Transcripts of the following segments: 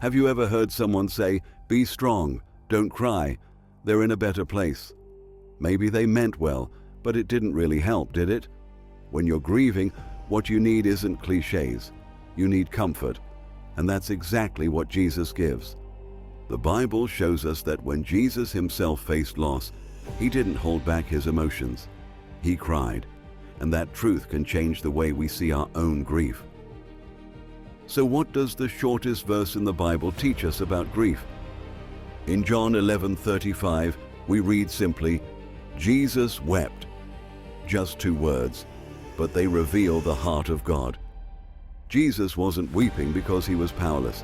Have you ever heard someone say, "Be strong, don't cry, they're in a better place"? Maybe they meant well, but it didn't really help, did it? When you're grieving, what you need isn't cliches. You need comfort, and that's exactly what Jesus gives. The Bible shows us that when Jesus himself faced loss, he didn't hold back his emotions. He cried, and that truth can change the way we see our own grief. So what does the shortest verse in the Bible teach us about grief? In John 11:35, we read simply, "Jesus wept." Just 2 words, but they reveal the heart of God. Jesus wasn't weeping because he was powerless.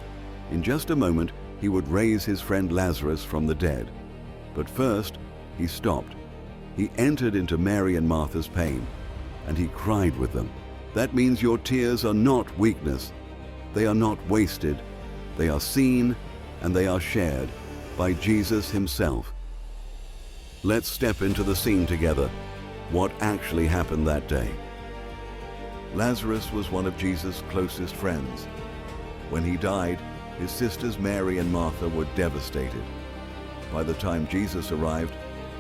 In just a moment, he would raise his friend Lazarus from the dead. But first, he stopped. He entered into Mary and Martha's pain, and he cried with them. That means your tears are not weakness. They are not wasted. They are seen and they are shared by Jesus himself. Let's step into the scene together. What actually happened that day? Lazarus was one of Jesus' closest friends. When he died, his sisters Mary and Martha were devastated. By the time Jesus arrived,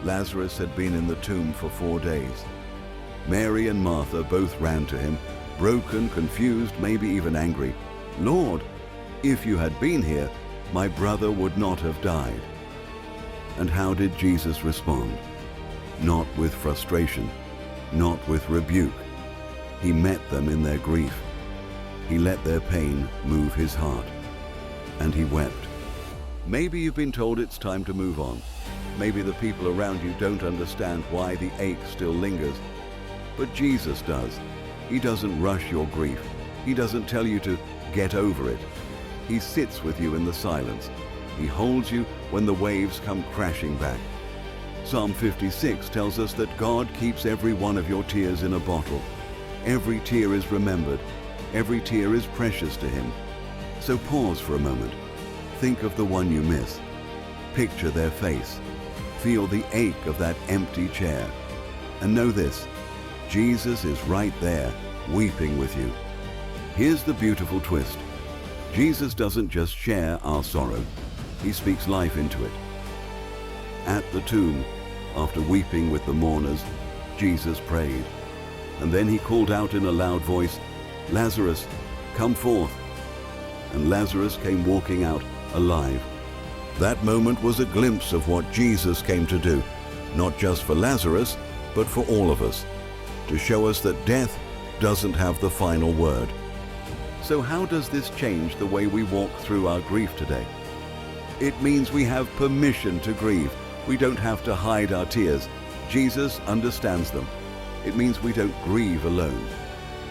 Lazarus had been in the tomb for 4 days. Mary and Martha both ran to him, broken, confused, maybe even angry. "Lord, if you had been here, my brother would not have died." And how did Jesus respond? Not with frustration, not with rebuke. He met them in their grief. He let their pain move his heart. And he wept. Maybe you've been told it's time to move on. Maybe the people around you don't understand why the ache still lingers. But Jesus does. He doesn't rush your grief. He doesn't tell you to get over it. He sits with you in the silence. He holds you when the waves come crashing back. Psalm 56 tells us that God keeps every one of your tears in a bottle. Every tear is remembered. Every tear is precious to him. So pause for a moment. Think of the one you miss. Picture their face. Feel the ache of that empty chair. And know this, Jesus is right there, weeping with you. Here's the beautiful twist. Jesus doesn't just share our sorrow. He speaks life into it. At the tomb, after weeping with the mourners, Jesus prayed. And then he called out in a loud voice, "Lazarus, come forth." And Lazarus came walking out, alive. That moment was a glimpse of what Jesus came to do, not just for Lazarus, but for all of us, to show us that death doesn't have the final word. So how does this change the way we walk through our grief today? It means we have permission to grieve. We don't have to hide our tears. Jesus understands them. It means we don't grieve alone.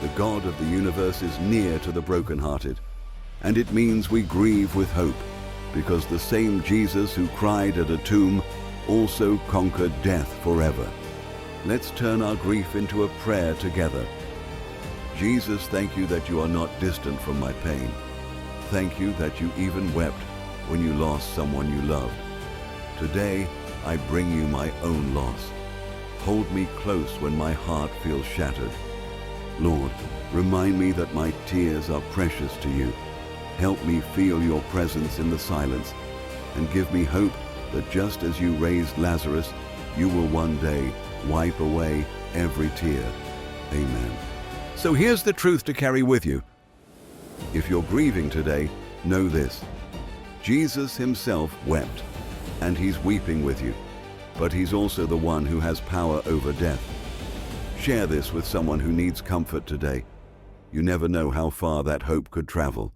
The God of the universe is near to the brokenhearted. And it means we grieve with hope, because the same Jesus who cried at a tomb also conquered death forever. Let's turn our grief into a prayer together. Jesus, thank you that you are not distant from my pain. Thank you that you even wept when you lost someone you loved. Today, I bring you my own loss. Hold me close when my heart feels shattered. Lord, remind me that my tears are precious to you. Help me feel your presence in the silence, and give me hope that just as you raised Lazarus, you will one day wipe away every tear. Amen. So here's the truth to carry with you. If you're grieving today, know this. Jesus himself wept, and he's weeping with you, but he's also the one who has power over death. Share this with someone who needs comfort today. You never know how far that hope could travel.